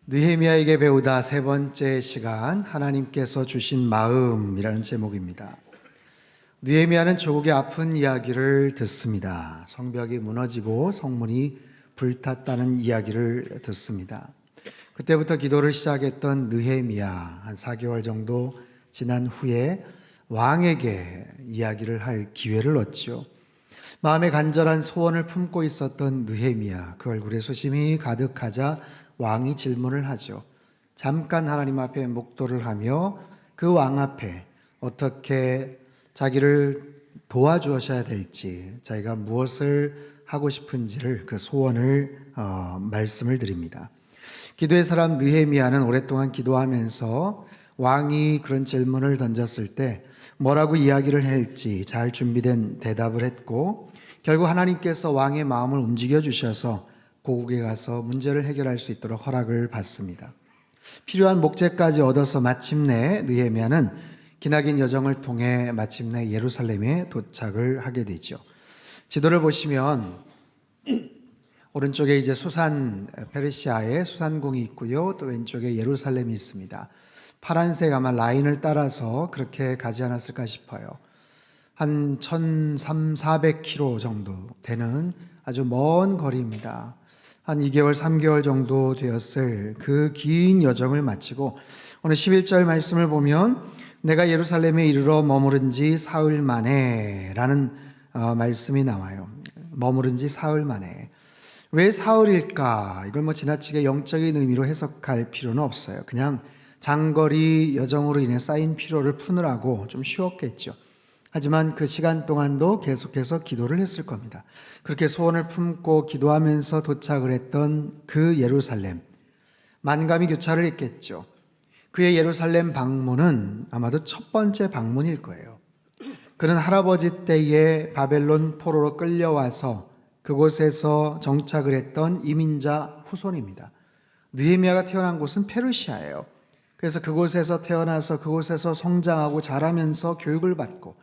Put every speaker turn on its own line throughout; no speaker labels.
느헤미야에게 배우다 세 번째 시간, 하나님께서 주신 마음이라는 제목입니다. 느헤미야는 조국의 아픈 이야기를 듣습니다. 성벽이 무너지고 성문이 불탔다는 이야기를 듣습니다. 그때부터 기도를 시작했던 느헤미야, 한 4개월 정도 지난 후에 왕에게 이야기를 할 기회를 얻죠. 마음에 간절한 소원을 품고 있었던 느헤미야, 그 얼굴에 소심이 가득하자 왕이 질문을 하죠. 잠깐 하나님 앞에 묵도를 하며 그 왕 앞에 어떻게 자기를 도와주셔야 될지, 자기가 무엇을 하고 싶은지를, 그 소원을 말씀을 드립니다. 기도의 사람 느헤미야는 오랫동안 기도하면서 왕이 그런 질문을 던졌을 때 뭐라고 이야기를 할지 잘 준비된 대답을 했고, 결국 하나님께서 왕의 마음을 움직여 주셔서 고국에 가서 문제를 해결할 수 있도록 허락을 받습니다. 필요한 목재까지 얻어서 마침내 느헤미야는 기나긴 여정을 통해 마침내 예루살렘에 도착을 하게 되죠. 지도를 보시면 오른쪽에 이제 수산, 페르시아의 수산궁이 있고요. 또 왼쪽에 예루살렘이 있습니다. 파란색 아마 라인을 따라서 그렇게 가지 않았을까 싶어요. 한 1,300-400km 정도 되는 아주 먼 거리입니다. 한 2개월, 3개월 정도 되었을 그 긴 여정을 마치고 오늘 11절 말씀을 보면 내가 예루살렘에 이르러 머무른 지 사흘 만에 라는 말씀이 나와요. 머무른 지 사흘 만에. 왜 사흘일까? 이걸 지나치게 영적인 의미로 해석할 필요는 없어요. 그냥 장거리 여정으로 인해 쌓인 피로를 푸느라고 좀 쉬었겠죠. 하지만 그 시간 동안도 계속해서 기도를 했을 겁니다. 그렇게 소원을 품고 기도하면서 도착을 했던 그 예루살렘, 만감이 교차를 했겠죠. 그의 예루살렘 방문은 아마도 첫 번째 방문일 거예요. 그는 할아버지 때에 바벨론 포로로 끌려와서 그곳에서 정착을 했던 이민자 후손입니다. 느헤미야가 태어난 곳은 페르시아예요. 그래서 그곳에서 태어나서 그곳에서 성장하고 자라면서 교육을 받고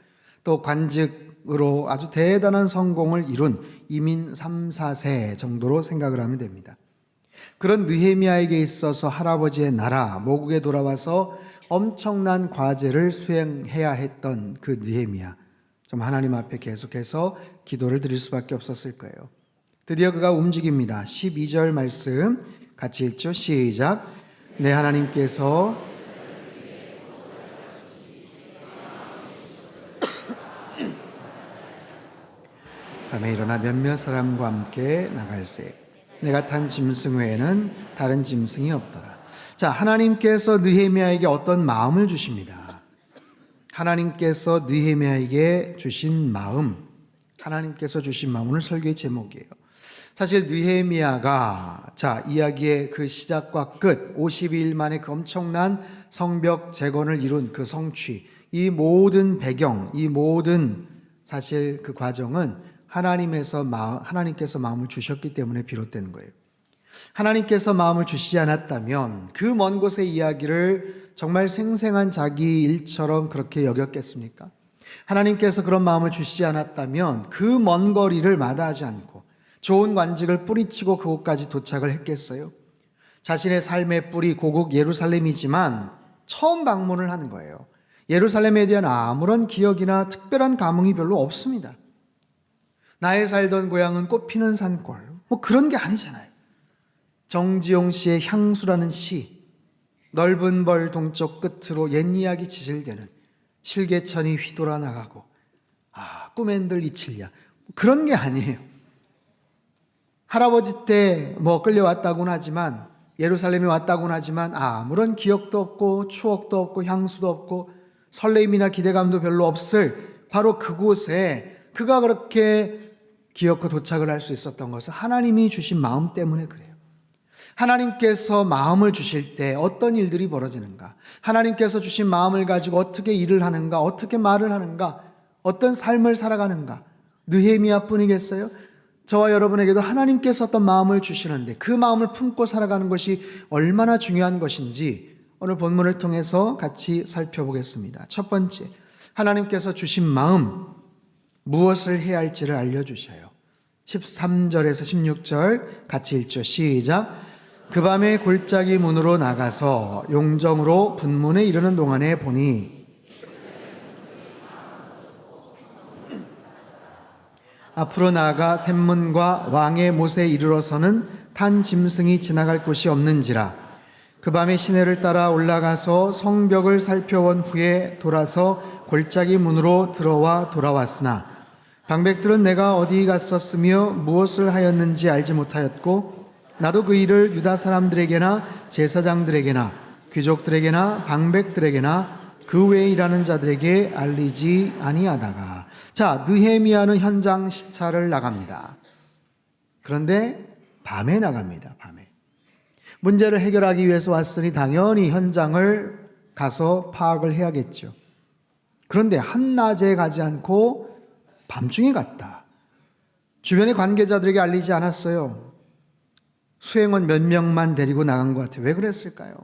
또 관직으로 아주 대단한 성공을 이룬 이민 3, 4세 정도로 생각을 하면 됩니다. 그런 느헤미야에게 있어서 할아버지의 나라 모국에 돌아와서 엄청난 과제를 수행해야 했던 그 느헤미야, 좀 하나님 앞에 계속해서 기도를 드릴 수밖에 없었을 거예요. 드디어 그가 움직입니다. 12절 말씀 같이 읽죠. 시작. 내 하나님께서 밤에 일어나 몇몇 사람과 함께 나갈세. 내가 탄 짐승 외에는 다른 짐승이 없더라. 자, 하나님께서 느헤미야에게 어떤 마음을 주십니다. 하나님께서 느헤미야에게 주신 마음, 하나님께서 주신 마음, 오늘 설교의 제목이에요. 사실 느헤미야가 이야기의 그 시작과 끝, 52일 만에 그 엄청난 성벽 재건을 이룬 그 성취, 이 모든 배경, 이 모든 사실 그 과정은 하나님께서 마음을 주셨기 때문에 비롯된 거예요. 하나님께서 마음을 주시지 않았다면 그 먼 곳의 이야기를 정말 생생한 자기 일처럼 그렇게 여겼겠습니까? 하나님께서 그런 마음을 주시지 않았다면 그 먼 거리를 마다하지 않고 좋은 관직을 뿌리치고 그곳까지 도착을 했겠어요? 자신의 삶의 뿌리 고국 예루살렘이지만 처음 방문을 하는 거예요. 예루살렘에 대한 아무런 기억이나 특별한 감흥이 별로 없습니다. 나의 살던 고향은 꽃피는 산골, 그런 게 아니잖아요. 정지용 씨의 향수라는 시, 넓은 벌 동쪽 끝으로 옛 이야기 지질대는 실개천이 휘돌아 나가고 꿈엔들 이칠랴, 그런 게 아니에요. 할아버지 때 끌려왔다고는 하지만, 예루살렘에 왔다고는 하지만 아무런 기억도 없고 추억도 없고 향수도 없고 설레임이나 기대감도 별로 없을 바로 그곳에 그가 그렇게 기어코 도착을 할 수 있었던 것은 하나님이 주신 마음 때문에 그래요. 하나님께서 마음을 주실 때 어떤 일들이 벌어지는가, 하나님께서 주신 마음을 가지고 어떻게 일을 하는가, 어떻게 말을 하는가, 어떤 삶을 살아가는가, 느헤미야 뿐이겠어요? 저와 여러분에게도 하나님께서 어떤 마음을 주시는데 그 마음을 품고 살아가는 것이 얼마나 중요한 것인지 오늘 본문을 통해서 같이 살펴보겠습니다. 첫 번째, 하나님께서 주신 마음, 무엇을 해야 할지를 알려주셔요. 13절에서 16절 같이 읽죠. 시작. 그 밤에 골짜기 문으로 나가서 용정으로 분문에 이르는 동안에 보니 앞으로 나아가 샘문과 왕의 못에 이르러서는 탄 짐승이 지나갈 곳이 없는지라. 그 밤에 시내를 따라 올라가서 성벽을 살펴본 후에 돌아서 골짜기 문으로 들어와 돌아왔으나 방백들은 내가 어디 갔었으며 무엇을 하였는지 알지 못하였고 나도 그 일을 유다 사람들에게나 제사장들에게나 귀족들에게나 방백들에게나 그 외에 일하는 자들에게 알리지 아니하다가. 자, 느헤미야는 현장 시찰을 나갑니다. 그런데 밤에 나갑니다. 밤에. 문제를 해결하기 위해서 왔으니 당연히 현장을 가서 파악을 해야겠죠. 그런데 한낮에 가지 않고 밤중에 갔다. 주변의 관계자들에게 알리지 않았어요. 수행원 몇 명만 데리고 나간 것 같아요. 왜 그랬을까요?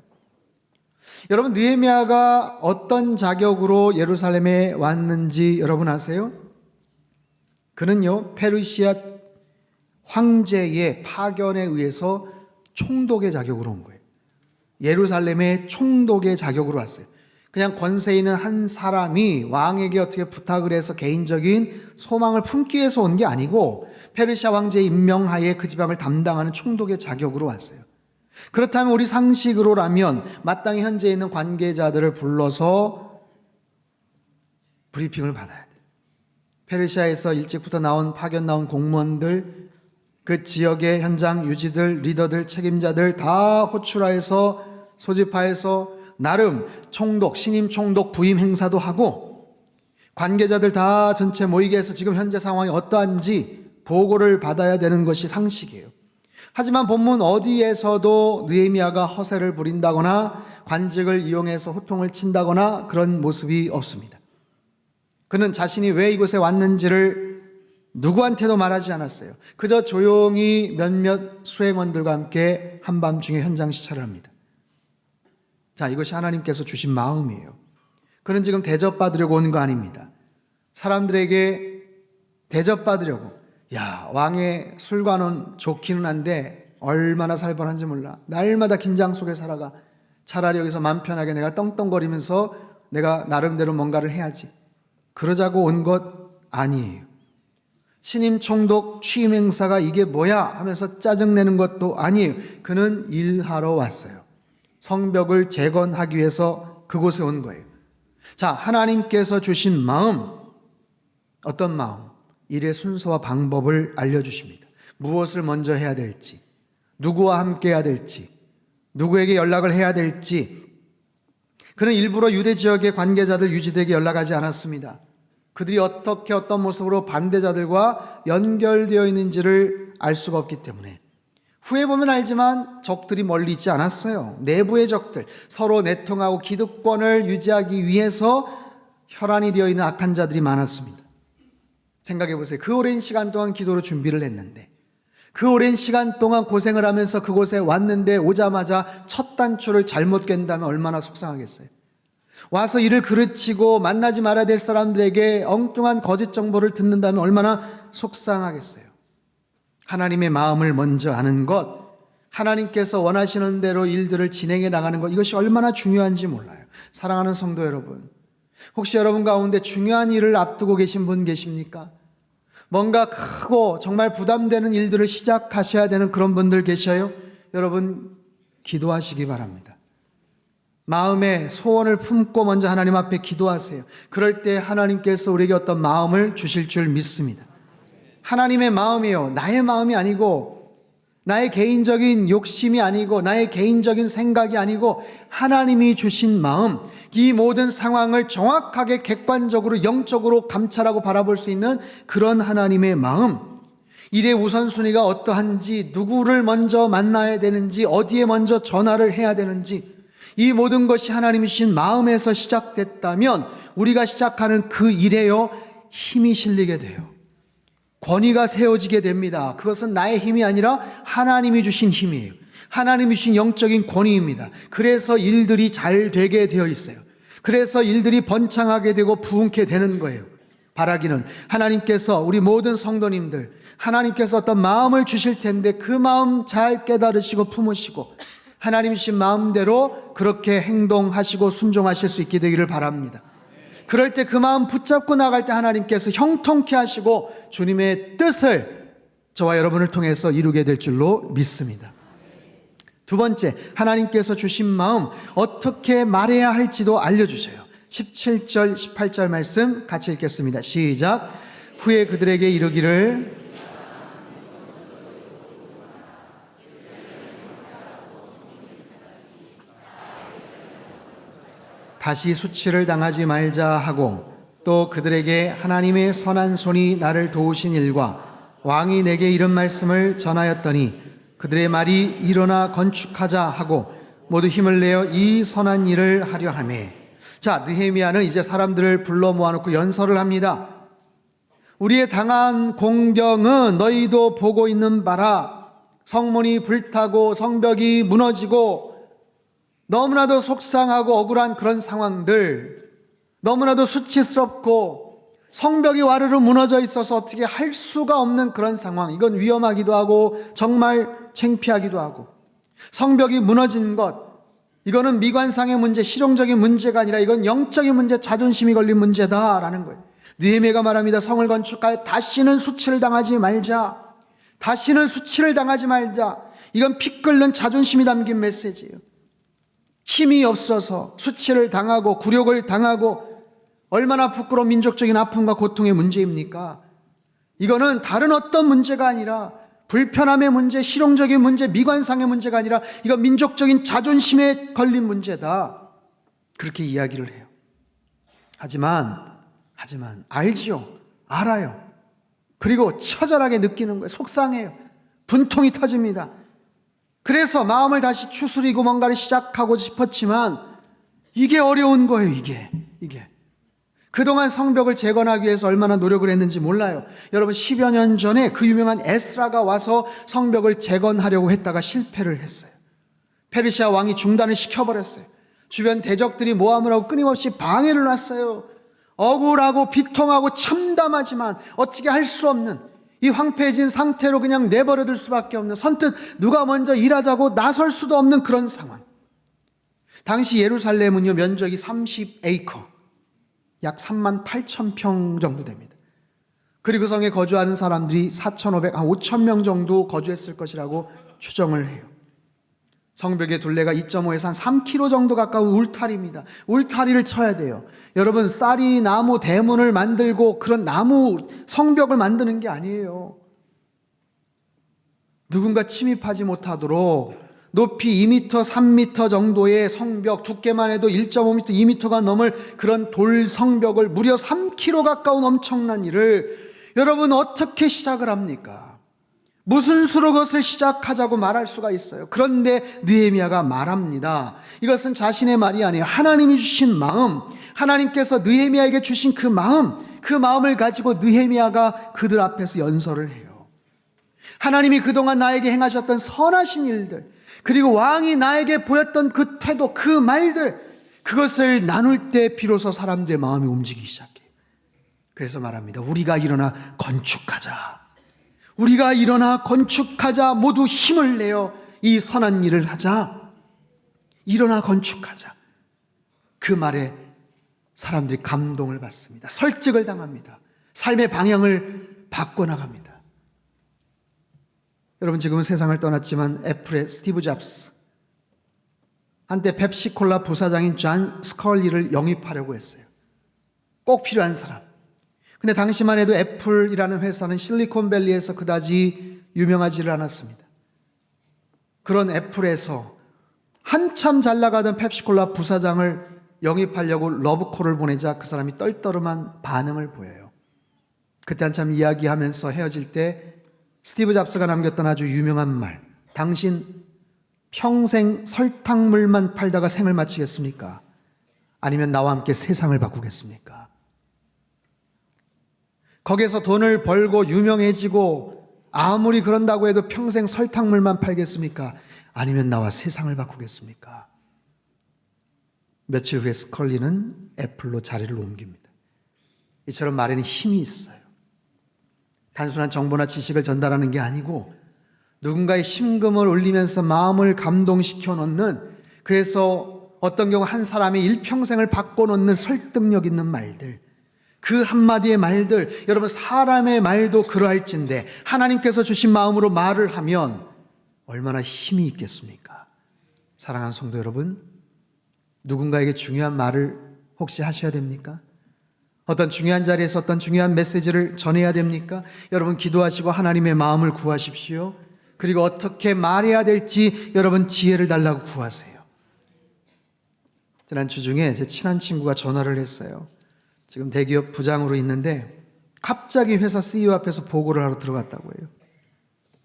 여러분, 느헤미야가 어떤 자격으로 예루살렘에 왔는지 여러분 아세요? 그는요, 페르시아 황제의 파견에 의해서 총독의 자격으로 온 거예요. 예루살렘의 총독의 자격으로 왔어요. 그냥 권세 있는 한 사람이 왕에게 어떻게 부탁을 해서 개인적인 소망을 품기 위해서 온 게 아니고 페르시아 황제의 임명하에 그 지방을 담당하는 총독의 자격으로 왔어요. 그렇다면 우리 상식으로라면 마땅히 현재 있는 관계자들을 불러서 브리핑을 받아야 돼요. 페르시아에서 일찍부터 파견 나온 공무원들, 그 지역의 현장 유지들, 리더들, 책임자들 다 호출하여서 소집하여서 나름 총독, 신임 총독 부임 행사도 하고 관계자들 다 전체 모이게 해서 지금 현재 상황이 어떠한지 보고를 받아야 되는 것이 상식이에요. 하지만 본문 어디에서도 느헤미야가 허세를 부린다거나 관직을 이용해서 호통을 친다거나 그런 모습이 없습니다. 그는 자신이 왜 이곳에 왔는지를 누구한테도 말하지 않았어요. 그저 조용히 몇몇 수행원들과 함께 한밤중에 현장 시찰을 합니다. 자, 이것이 하나님께서 주신 마음이에요. 그는 지금 대접받으려고 온 거 아닙니다. 사람들에게 대접받으려고. 야, 왕의 술관은 좋기는 한데 얼마나 살벌한지 몰라. 날마다 긴장 속에 살아가. 차라리 여기서 마음 편하게 내가 떵떵거리면서 내가 나름대로 뭔가를 해야지. 그러자고 온 것 아니에요. 신임 총독 취임 행사가 이게 뭐야 하면서 짜증내는 것도 아니에요. 그는 일하러 왔어요. 성벽을 재건하기 위해서 그곳에 온 거예요. 자, 하나님께서 주신 마음, 어떤 마음? 일의 순서와 방법을 알려주십니다. 무엇을 먼저 해야 될지, 누구와 함께 해야 될지, 누구에게 연락을 해야 될지. 그는 일부러 유대 지역의 관계자들, 유지들에게 연락하지 않았습니다. 그들이 어떻게 어떤 모습으로 반대자들과 연결되어 있는지를 알 수가 없기 때문에. 후에 보면 알지만 적들이 멀리 있지 않았어요. 내부의 적들, 서로 내통하고 기득권을 유지하기 위해서 혈안이 되어 있는 악한 자들이 많았습니다. 생각해 보세요. 그 오랜 시간 동안 기도로 준비를 했는데, 그 오랜 시간 동안 고생을 하면서 그곳에 왔는데 오자마자 첫 단추를 잘못 깬다면 얼마나 속상하겠어요. 와서 이를 그르치고 만나지 말아야 될 사람들에게 엉뚱한 거짓 정보를 듣는다면 얼마나 속상하겠어요. 하나님의 마음을 먼저 아는 것, 하나님께서 원하시는 대로 일들을 진행해 나가는 것, 이것이 얼마나 중요한지 몰라요. 사랑하는 성도 여러분, 혹시 여러분 가운데 중요한 일을 앞두고 계신 분 계십니까? 뭔가 크고 정말 부담되는 일들을 시작하셔야 되는 그런 분들 계셔요? 여러분, 기도하시기 바랍니다. 마음에 소원을 품고 먼저 하나님 앞에 기도하세요. 그럴 때 하나님께서 우리에게 어떤 마음을 주실 줄 믿습니다. 하나님의 마음이요, 나의 마음이 아니고, 나의 개인적인 욕심이 아니고, 나의 개인적인 생각이 아니고 하나님이 주신 마음, 이 모든 상황을 정확하게 객관적으로 영적으로 감찰하고 바라볼 수 있는 그런 하나님의 마음, 일의 우선순위가 어떠한지, 누구를 먼저 만나야 되는지, 어디에 먼저 전화를 해야 되는지, 이 모든 것이 하나님이 주신 마음에서 시작됐다면 우리가 시작하는 그 일에요, 힘이 실리게 돼요. 권위가 세워지게 됩니다. 그것은 나의 힘이 아니라 하나님이 주신 힘이에요. 하나님이 주신 영적인 권위입니다. 그래서 일들이 잘 되게 되어 있어요. 그래서 일들이 번창하게 되고 부흥케 되는 거예요. 바라기는 하나님께서 우리 모든 성도님들, 하나님께서 어떤 마음을 주실 텐데 그 마음 잘 깨달으시고 품으시고 하나님 주신 마음대로 그렇게 행동하시고 순종하실 수 있게 되기를 바랍니다. 그럴 때 그 마음 붙잡고 나갈 때 하나님께서 형통케 하시고 주님의 뜻을 저와 여러분을 통해서 이루게 될 줄로 믿습니다. 두 번째, 하나님께서 주신 마음 어떻게 말해야 할지도 알려주셔요. 17절, 18절 말씀 같이 읽겠습니다. 시작. 후에 그들에게 이르기를 다시 수치를 당하지 말자 하고 또 그들에게 하나님의 선한 손이 나를 도우신 일과 왕이 내게 이런 말씀을 전하였더니 그들의 말이 일어나 건축하자 하고 모두 힘을 내어 이 선한 일을 하려 하매. 자, 느헤미야는 이제 사람들을 불러 모아놓고 연설을 합니다. 우리의 당한 공경은 너희도 보고 있는 바라. 성문이 불타고 성벽이 무너지고 너무나도 속상하고 억울한 그런 상황들, 너무나도 수치스럽고 성벽이 와르르 무너져 있어서 어떻게 할 수가 없는 그런 상황. 이건 위험하기도 하고 정말 창피하기도 하고, 성벽이 무너진 것, 이거는 미관상의 문제, 실용적인 문제가 아니라 이건 영적인 문제, 자존심이 걸린 문제다라는 거예요. 느헤미야가 말합니다. 성을 건축하여 다시는 수치를 당하지 말자. 다시는 수치를 당하지 말자. 이건 피 끓는 자존심이 담긴 메시지예요. 힘이 없어서 수치를 당하고 굴욕을 당하고 얼마나 부끄러운 민족적인 아픔과 고통의 문제입니까? 이거는 다른 어떤 문제가 아니라 불편함의 문제, 실용적인 문제, 미관상의 문제가 아니라 이건 민족적인 자존심에 걸린 문제다. 그렇게 이야기를 해요. 하지만 알지요. 알아요. 그리고 처절하게 느끼는 거예요. 속상해요. 분통이 터집니다. 그래서 마음을 다시 추스리고 뭔가를 시작하고 싶었지만 이게 어려운 거예요. 이게 그동안 성벽을 재건하기 위해서 얼마나 노력을 했는지 몰라요. 여러분, 10여 년 전에 그 유명한 에스라가 와서 성벽을 재건하려고 했다가 실패를 했어요. 페르시아 왕이 중단을 시켜버렸어요. 주변 대적들이 모함을 하고 끊임없이 방해를 놨어요. 억울하고 비통하고 참담하지만 어떻게 할 수 없는 이 황폐해진 상태로 그냥 내버려둘 수밖에 없는, 선뜻 누가 먼저 일하자고 나설 수도 없는 그런 상황. 당시 예루살렘은요, 면적이 30에이커, 약 3만 8천 평 정도 됩니다. 그리고 성에 거주하는 사람들이 4,500, 한 5천 명 정도 거주했을 것이라고 추정을 해요. 성벽의 둘레가 2.5에서 한 3km 정도 가까운 울타리입니다. 울타리를 쳐야 돼요. 여러분, 쌀이 나무 대문을 만들고 그런 나무 성벽을 만드는 게 아니에요. 누군가 침입하지 못하도록 높이 2m, 3m 정도의 성벽, 두께만 해도 1.5m, 2m가 넘을 그런 돌 성벽을 무려 3km 가까운 엄청난 일을 여러분 어떻게 시작을 합니까? 무슨 수로 그것을 시작하자고 말할 수가 있어요. 그런데 느헤미야가 말합니다. 이것은 자신의 말이 아니에요. 하나님이 주신 마음, 하나님께서 느헤미야에게 주신 그 마음을 가지고 느헤미야가 그들 앞에서 연설을 해요. 하나님이 그동안 나에게 행하셨던 선하신 일들, 그리고 왕이 나에게 보였던 그 태도, 그 말들, 그것을 나눌 때 비로소 사람들의 마음이 움직이기 시작해요. 그래서 말합니다. 우리가 일어나 건축하자. 우리가 일어나 건축하자. 모두 힘을 내어 이 선한 일을 하자. 일어나 건축하자. 그 말에 사람들이 감동을 받습니다. 설득을 당합니다. 삶의 방향을 바꿔나갑니다. 여러분, 지금은 세상을 떠났지만 애플의 스티브 잡스, 한때 펩시콜라 부사장인 존 스컬리를 영입하려고 했어요. 꼭 필요한 사람. 근데 당시만 해도 애플이라는 회사는 실리콘밸리에서 그다지 유명하지를 않았습니다. 그런 애플에서 한참 잘 나가던 펩시콜라 부사장을 영입하려고 러브콜을 보내자 그 사람이 떨떠름한 반응을 보여요. 그때 한참 이야기하면서 헤어질 때 스티브 잡스가 남겼던 아주 유명한 말, 당신 평생 설탕물만 팔다가 생을 마치겠습니까? 아니면 나와 함께 세상을 바꾸겠습니까? 거기에서 돈을 벌고 유명해지고 아무리 그런다고 해도 평생 설탕물만 팔겠습니까? 아니면 나와 세상을 바꾸겠습니까? 며칠 후에 스컬리는 애플로 자리를 옮깁니다. 이처럼 말에는 힘이 있어요. 단순한 정보나 지식을 전달하는 게 아니고 누군가의 심금을 울리면서 마음을 감동시켜 놓는, 그래서 어떤 경우 한 사람의 일평생을 바꿔놓는 설득력 있는 말들, 그 한마디의 말들, 여러분 사람의 말도 그러할진데 하나님께서 주신 마음으로 말을 하면 얼마나 힘이 있겠습니까? 사랑하는 성도 여러분, 누군가에게 중요한 말을 혹시 하셔야 됩니까? 어떤 중요한 자리에서 어떤 중요한 메시지를 전해야 됩니까? 여러분 기도하시고 하나님의 마음을 구하십시오. 그리고 어떻게 말해야 될지 여러분 지혜를 달라고 구하세요. 지난 주 중에 제 친한 친구가 전화를 했어요. 지금 대기업 부장으로 있는데 갑자기 회사 CEO 앞에서 보고를 하러 들어갔다고 해요.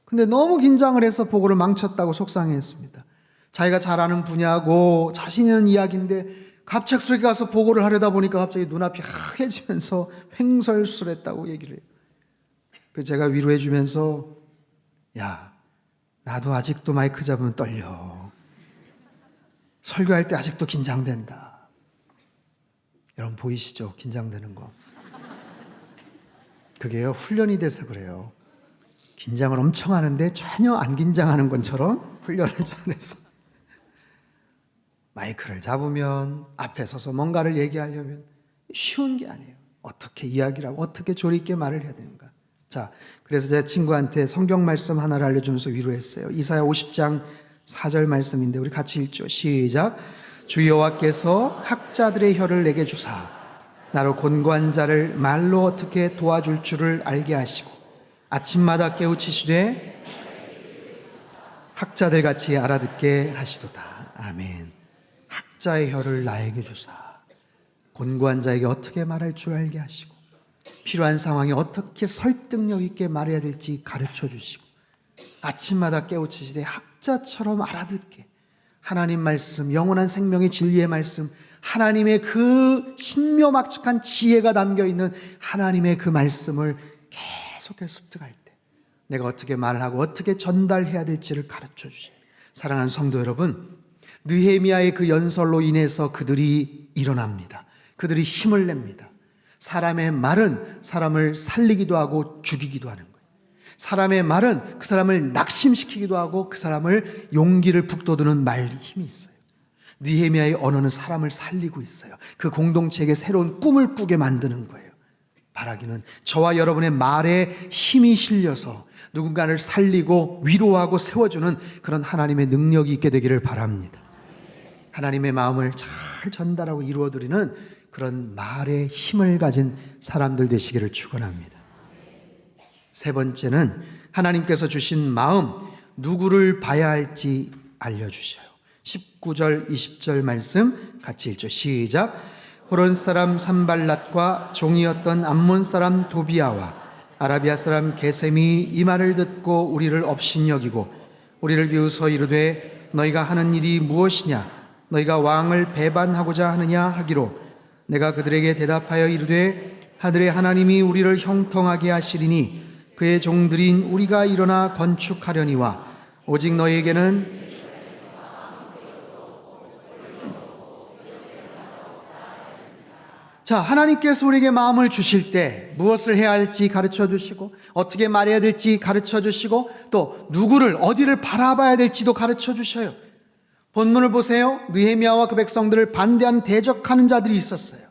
근데 너무 긴장을 해서 보고를 망쳤다고 속상해했습니다. 자기가 잘 아는 분야고 자신 있는 이야기인데 갑작스럽게 가서 보고를 하려다 보니까 갑자기 눈앞이 하얘지면서 횡설수설했다고 얘기를 해요. 그래서 제가 위로해 주면서, 야, 나도 아직도 마이크 잡으면 떨려. 설교할 때 아직도 긴장된다. 여러분 보이시죠? 긴장되는 거. 그게요, 훈련이 돼서 그래요. 긴장을 엄청 하는데 전혀 안 긴장하는 것처럼 훈련을 잘해서. 마이크를 잡으면 앞에 서서 뭔가를 얘기하려면 쉬운 게 아니에요. 어떻게 이야기를 하고 어떻게 조리 있게 말을 해야 되는가. 자, 그래서 제 친구한테 성경 말씀 하나를 알려주면서 위로했어요. 이사야 50장 4절 말씀인데 우리 같이 읽죠. 시작. 주 여호와께서 학자들의 혀를 내게 주사 나로 곤고한 자를 말로 어떻게 도와줄 줄을 알게 하시고 아침마다 깨우치시되 학자들 같이 알아듣게 하시도다. 아멘. 학자의 혀를 나에게 주사 곤고한 자에게 어떻게 말할 줄 알게 하시고 필요한 상황에 어떻게 설득력 있게 말해야 될지 가르쳐 주시고 아침마다 깨우치시되 학자처럼 알아듣게 하나님 말씀, 영원한 생명의 진리의 말씀, 하나님의 그 신묘막측한 지혜가 담겨있는 하나님의 그 말씀을 계속해서 습득할 때 내가 어떻게 말하고 어떻게 전달해야 될지를 가르쳐 주시고, 사랑하는 성도 여러분, 느헤미야의 그 연설로 인해서 그들이 일어납니다. 그들이 힘을 냅니다. 사람의 말은 사람을 살리기도 하고 죽이기도 하는 거예요. 사람의 말은 그 사람을 낙심시키기도 하고 그 사람을 용기를 북돋우는 말이 힘이 있어요. 느헤미야의 언어는 사람을 살리고 있어요. 그 공동체에게 새로운 꿈을 꾸게 만드는 거예요. 바라기는 저와 여러분의 말에 힘이 실려서 누군가를 살리고 위로하고 세워주는 그런 하나님의 능력이 있게 되기를 바랍니다. 하나님의 마음을 잘 전달하고 이루어드리는 그런 말의 힘을 가진 사람들 되시기를 축원합니다. 세 번째는 하나님께서 주신 마음, 누구를 봐야 할지 알려주셔요. 19절 20절 말씀 같이 읽죠. 시작. 호론 사람 산발랏과 종이었던 암몬 사람 도비아와 아라비아 사람 게셈이 이 말을 듣고 우리를 업신여기고 우리를 비웃어 이르되 너희가 하는 일이 무엇이냐? 너희가 왕을 배반하고자 하느냐 하기로 내가 그들에게 대답하여 이르되 하늘의 하나님이 우리를 형통하게 하시리니 그의 종들인 우리가 일어나 건축하려니와 오직 너희에게는 자, 하나님께서 우리에게 마음을 주실 때 무엇을 해야 할지 가르쳐 주시고 어떻게 말해야 될지 가르쳐 주시고 또 누구를 어디를 바라봐야 될지도 가르쳐 주셔요. 본문을 보세요. 느헤미야와 그 백성들을 반대하는 대적하는 자들이 있었어요.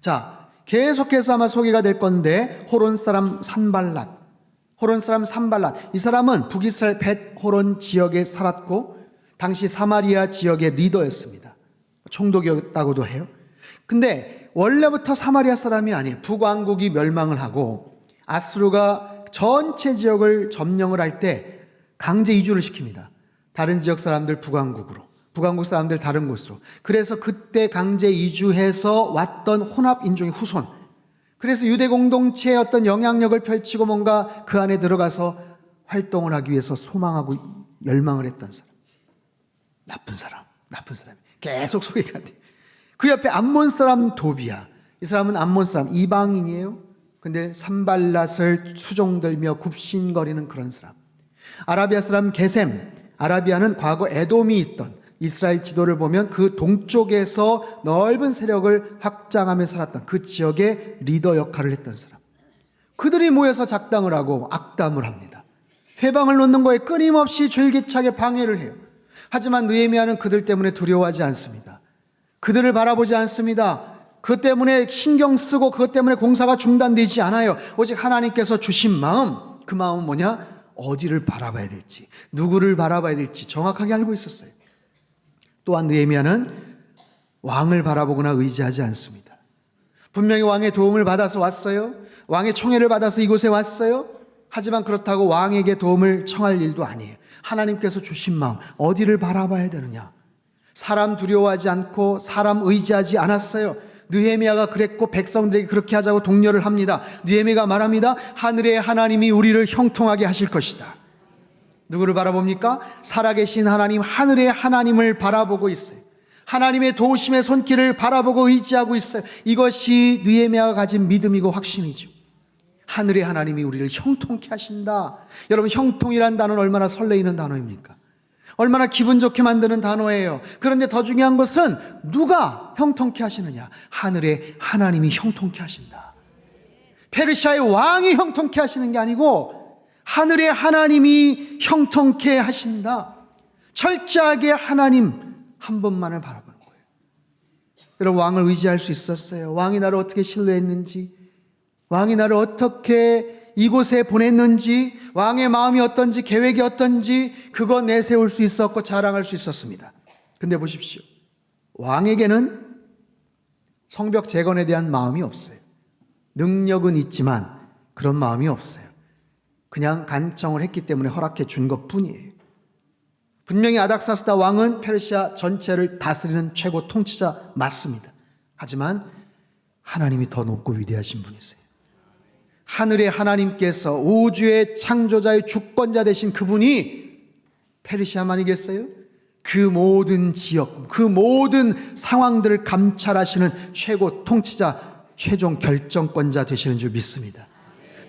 자, 계속해서 아마 소개가 될 건데 호론 사람 산발랏, 이 사람은 북이스라엘 벳호론 지역에 살았고 당시 사마리아 지역의 리더였습니다. 총독이었다고도 해요. 근데 원래부터 사마리아 사람이 아니에요. 북왕국이 멸망을 하고 아수르가 전체 지역을 점령을 할 때 강제 이주를 시킵니다. 다른 지역 사람들 북왕국으로, 북왕국 사람들 다른 곳으로. 그래서 그때 강제 이주해서 왔던 혼합 인종의 후손, 그래서 유대 공동체의 어떤 영향력을 펼치고 뭔가 그 안에 들어가서 활동을 하기 위해서 소망하고 열망을 했던 사람, 나쁜 사람 계속 소개가 돼요. 그 옆에 암몬 사람 도비야, 이 사람은 암몬 사람, 이방인이에요. 근데 산발랏을 수종들며 굽신거리는 그런 사람. 아라비아 사람 게셈, 아라비아는 과거 에돔이 있던 이스라엘 지도를 보면 그 동쪽에서 넓은 세력을 확장하며 살았던 그 지역의 리더 역할을 했던 사람. 그들이 모여서 작당을 하고 악담을 합니다. 회방을 놓는 거에 끊임없이 줄기차게 방해를 해요. 하지만 느헤미야는 그들 때문에 두려워하지 않습니다. 그들을 바라보지 않습니다. 그 때문에 신경 쓰고 그것 때문에 공사가 중단되지 않아요. 오직 하나님께서 주신 마음, 그 마음은 뭐냐? 어디를 바라봐야 될지, 누구를 바라봐야 될지 정확하게 알고 있었어요. 또한 느헤미야는 왕을 바라보거나 의지하지 않습니다. 분명히 왕의 도움을 받아서 왔어요. 왕의 총애를 받아서 이곳에 왔어요. 하지만 그렇다고 왕에게 도움을 청할 일도 아니에요. 하나님께서 주신 마음, 어디를 바라봐야 되느냐? 사람 두려워하지 않고 사람 의지하지 않았어요. 느헤미야가 그랬고 백성들에게 그렇게 하자고 독려를 합니다. 느헤미야가 말합니다. 하늘의 하나님이 우리를 형통하게 하실 것이다. 누구를 바라봅니까? 살아계신 하나님, 하늘의 하나님을 바라보고 있어요. 하나님의 도우심의 손길을 바라보고 의지하고 있어요. 이것이 느헤미야가 가진 믿음이고 확신이죠. 하늘의 하나님이 우리를 형통케 하신다. 여러분, 형통이란 단어는 얼마나 설레이는 단어입니까? 얼마나 기분 좋게 만드는 단어예요. 그런데 더 중요한 것은 누가 형통케 하시느냐? 하늘의 하나님이 형통케 하신다. 페르시아의 왕이 형통케 하시는 게 아니고 하늘의 하나님이 형통케 하신다. 철저하게 하나님 한 분만을 바라보는 거예요. 여러분, 왕을 의지할 수 있었어요. 왕이 나를 어떻게 신뢰했는지, 왕이 나를 어떻게 이곳에 보냈는지, 왕의 마음이 어떤지, 계획이 어떤지 그거 내세울 수 있었고 자랑할 수 있었습니다. 근데 보십시오. 왕에게는 성벽 재건에 대한 마음이 없어요. 능력은 있지만 그런 마음이 없어요. 그냥 간청을 했기 때문에 허락해 준 것뿐이에요. 분명히 아닥사스다 왕은 페르시아 전체를 다스리는 최고 통치자 맞습니다. 하지만 하나님이 더 높고 위대하신 분이세요. 하늘의 하나님께서 우주의 창조자의 주권자 되신 그분이 페르시아만이겠어요? 그 모든 지역, 그 모든 상황들을 감찰하시는 최고 통치자, 최종 결정권자 되시는 줄 믿습니다.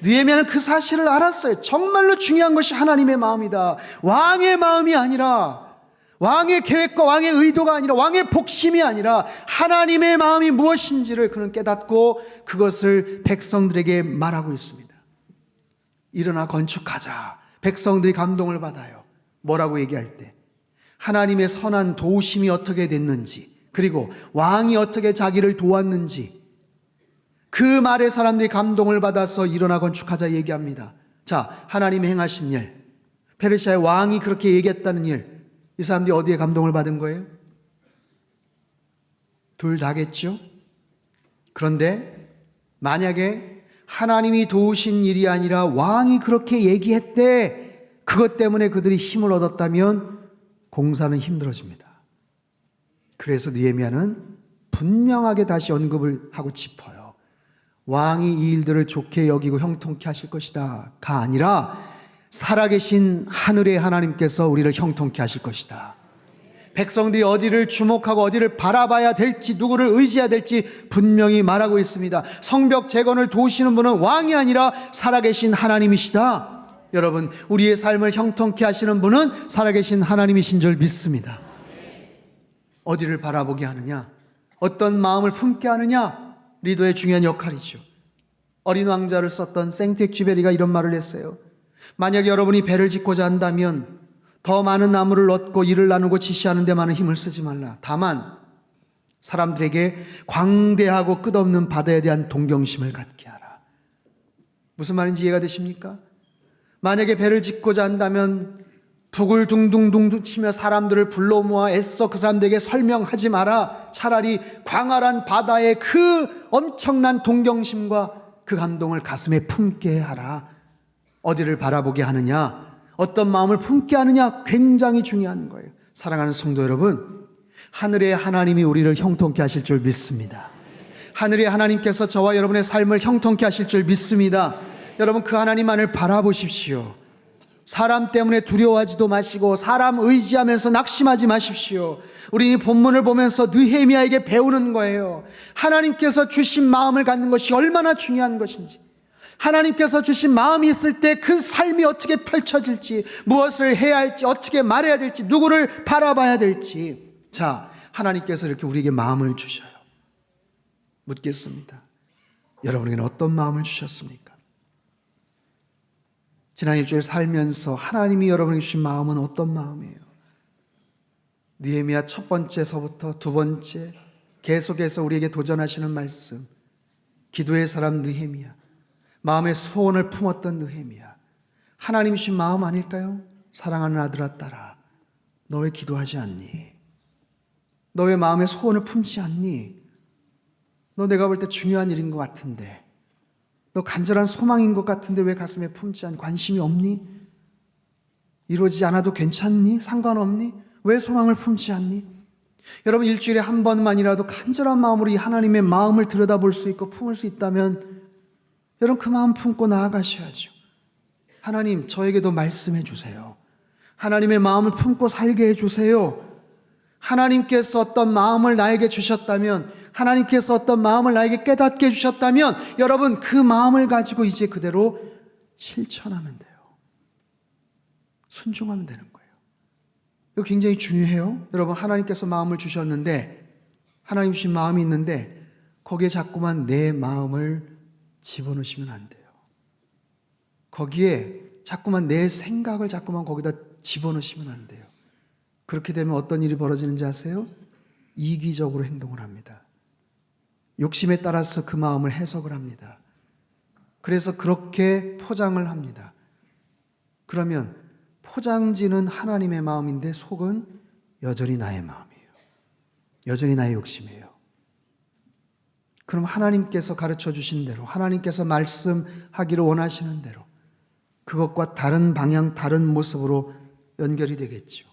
느헤미야는 그 사실을 알았어요. 정말로 중요한 것이 하나님의 마음이다. 왕의 마음이 아니라, 왕의 계획과 왕의 의도가 아니라, 왕의 복심이 아니라 하나님의 마음이 무엇인지를 그는 깨닫고 그것을 백성들에게 말하고 있습니다. 일어나 건축하자. 백성들이 감동을 받아요. 뭐라고 얘기할 때? 하나님의 선한 도우심이 어떻게 됐는지, 그리고 왕이 어떻게 자기를 도왔는지, 그 말에 사람들이 감동을 받아서 일어나 건축하자 얘기합니다. 자, 하나님이 행하신 일, 페르시아의 왕이 그렇게 얘기했다는 일, 이 사람들이 어디에 감동을 받은 거예요? 둘 다겠죠? 그런데 만약에 하나님이 도우신 일이 아니라 왕이 그렇게 얘기했대, 그것 때문에 그들이 힘을 얻었다면 공사는 힘들어집니다. 그래서 느헤미야는 분명하게 다시 언급을 하고 짚어요. 왕이 이 일들을 좋게 여기고 형통케 하실 것이다 가 아니라 살아계신 하늘의 하나님께서 우리를 형통케 하실 것이다. 백성들이 어디를 주목하고 어디를 바라봐야 될지, 누구를 의지해야 될지 분명히 말하고 있습니다. 성벽 재건을 도우시는 분은 왕이 아니라 살아계신 하나님이시다. 여러분, 우리의 삶을 형통케 하시는 분은 살아계신 하나님이신 줄 믿습니다. 어디를 바라보게 하느냐, 어떤 마음을 품게 하느냐, 리더의 중요한 역할이죠. 어린 왕자를 썼던 생텍쥐베리가 이런 말을 했어요. 만약 여러분이 배를 짓고자 한다면 더 많은 나무를 얻고 일을 나누고 지시하는 데만은 힘을 쓰지 말라. 다만 사람들에게 광대하고 끝없는 바다에 대한 동경심을 갖게 하라. 무슨 말인지 이해가 되십니까? 만약에 배를 짓고자 한다면 북을 둥둥둥둥 치며 사람들을 불러 모아 애써 그 사람들에게 설명하지 마라. 차라리 광활한 바다의 그 엄청난 동경심과 그 감동을 가슴에 품게 하라. 어디를 바라보게 하느냐, 어떤 마음을 품게 하느냐, 굉장히 중요한 거예요. 사랑하는 성도 여러분, 하늘의 하나님이 우리를 형통케 하실 줄 믿습니다. 하늘의 하나님께서 저와 여러분의 삶을 형통케 하실 줄 믿습니다. 여러분, 그 하나님만을 바라보십시오. 사람 때문에 두려워하지도 마시고 사람 의지하면서 낙심하지 마십시오. 우리 이 본문을 보면서 느헤미야에게 배우는 거예요. 하나님께서 주신 마음을 갖는 것이 얼마나 중요한 것인지, 하나님께서 주신 마음이 있을 때 그 삶이 어떻게 펼쳐질지, 무엇을 해야 할지, 어떻게 말해야 될지, 누구를 바라봐야 될지. 자, 하나님께서 이렇게 우리에게 마음을 주셔요. 묻겠습니다. 여러분에게는 어떤 마음을 주셨습니까? 지난 일주일 살면서 하나님이 여러분에게 주신 마음은 어떤 마음이에요? 느헤미야 첫 번째서부터 두 번째 계속해서 우리에게 도전하시는 말씀, 기도의 사람 느헤미야, 마음의 소원을 품었던 느헤미야, 하나님 주신 마음 아닐까요? 사랑하는 아들아 딸아, 너 왜 기도하지 않니? 너 왜 마음의 소원을 품지 않니? 너 내가 볼 때 중요한 일인 것 같은데, 너 간절한 소망인 것 같은데 왜 가슴에 품지 않니? 관심이 없니? 이루어지지 않아도 괜찮니? 상관없니? 왜 소망을 품지 않니? 여러분, 일주일에 한 번만이라도 간절한 마음으로 이 하나님의 마음을 들여다볼 수 있고 품을 수 있다면 여러분 그 마음 품고 나아가셔야죠. 하나님, 저에게도 말씀해 주세요. 하나님의 마음을 품고 살게 해주세요. 하나님께서 어떤 마음을 나에게 주셨다면, 하나님께서 어떤 마음을 나에게 깨닫게 해주셨다면 여러분 그 마음을 가지고 이제 그대로 실천하면 돼요. 순종하면 되는 거예요. 이거 굉장히 중요해요. 여러분, 하나님께서 마음을 주셨는데, 하나님 주신 마음이 있는데 거기에 자꾸만 내 마음을 집어넣으시면 안 돼요. 거기에 자꾸만 내 생각을 자꾸만 거기다 집어넣으시면 안 돼요. 그렇게 되면 어떤 일이 벌어지는지 아세요? 이기적으로 행동을 합니다. 욕심에 따라서 그 마음을 해석을 합니다. 그래서 그렇게 포장을 합니다. 그러면 포장지는 하나님의 마음인데 속은 여전히 나의 마음이에요. 여전히 나의 욕심이에요. 그럼 하나님께서 가르쳐 주신 대로, 하나님께서 말씀하기를 원하시는 대로 그것과 다른 방향, 다른 모습으로 연결이 되겠죠.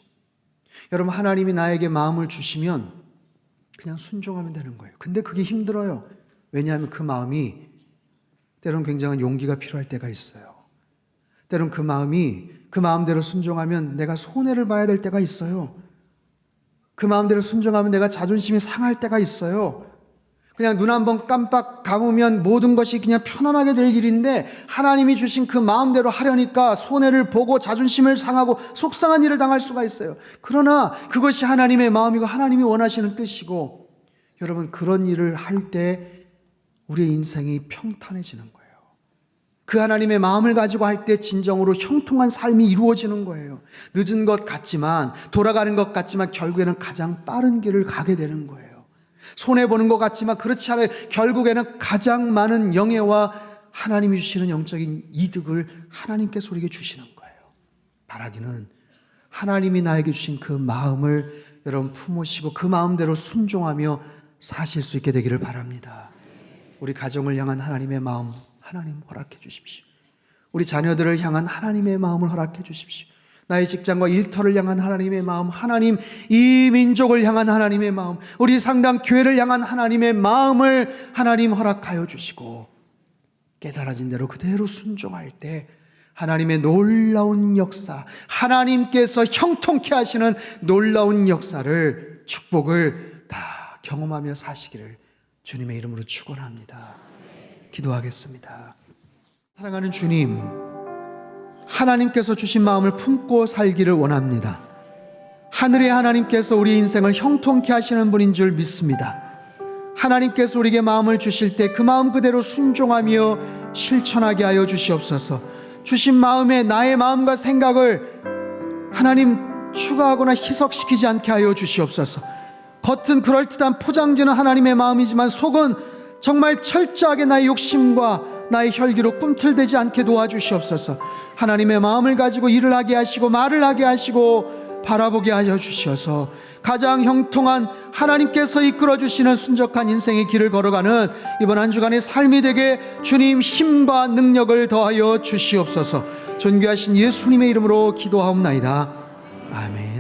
여러분, 하나님이 나에게 마음을 주시면 그냥 순종하면 되는 거예요. 근데 그게 힘들어요. 왜냐하면 그 마음이 때로는 굉장한 용기가 필요할 때가 있어요. 때로는 그 마음이 그 마음대로 순종하면 내가 손해를 봐야 될 때가 있어요. 그 마음대로 순종하면 내가 자존심이 상할 때가 있어요. 그냥 눈 한번 깜빡 감으면 모든 것이 그냥 편안하게 될 일인데 하나님이 주신 그 마음대로 하려니까 손해를 보고 자존심을 상하고 속상한 일을 당할 수가 있어요. 그러나 그것이 하나님의 마음이고 하나님이 원하시는 뜻이고, 여러분 그런 일을 할 때 우리의 인생이 평탄해지는 거예요. 그 하나님의 마음을 가지고 할 때 진정으로 형통한 삶이 이루어지는 거예요. 늦은 것 같지만, 돌아가는 것 같지만 결국에는 가장 빠른 길을 가게 되는 거예요. 손해보는 것 같지만 그렇지 않아요. 결국에는 가장 많은 영예와 하나님이 주시는 영적인 이득을 하나님께서 우리에게 주시는 거예요. 바라기는 하나님이 나에게 주신 그 마음을 여러분 품으시고 그 마음대로 순종하며 사실 수 있게 되기를 바랍니다. 우리 가정을 향한 하나님의 마음 하나님 허락해 주십시오. 우리 자녀들을 향한 하나님의 마음을 허락해 주십시오. 나의 직장과 일터를 향한 하나님의 마음, 하나님 이 민족을 향한 하나님의 마음, 우리 상당 교회를 향한 하나님의 마음을 하나님 허락하여 주시고 깨달아진 대로 그대로 순종할 때 하나님의 놀라운 역사, 하나님께서 형통케 하시는 놀라운 역사를, 축복을 다 경험하며 사시기를 주님의 이름으로 축원합니다. 기도하겠습니다. 사랑하는 주님, 하나님께서 주신 마음을 품고 살기를 원합니다. 하늘의 하나님께서 우리 인생을 형통케 하시는 분인 줄 믿습니다. 하나님께서 우리에게 마음을 주실 때 그 마음 그대로 순종하며 실천하게 하여 주시옵소서. 주신 마음에 나의 마음과 생각을 하나님 추가하거나 희석시키지 않게 하여 주시옵소서. 겉은 그럴듯한 포장지는 하나님의 마음이지만 속은 정말 철저하게 나의 욕심과 나의 혈기로 꿈틀대지 않게 도와주시옵소서. 하나님의 마음을 가지고 일을 하게 하시고 말을 하게 하시고 바라보게 하여 주셔서 가장 형통한 하나님께서 이끌어주시는 순적한 인생의 길을 걸어가는 이번 한 주간의 삶이 되게 주님 힘과 능력을 더하여 주시옵소서. 존귀하신 예수님의 이름으로 기도하옵나이다. 아멘.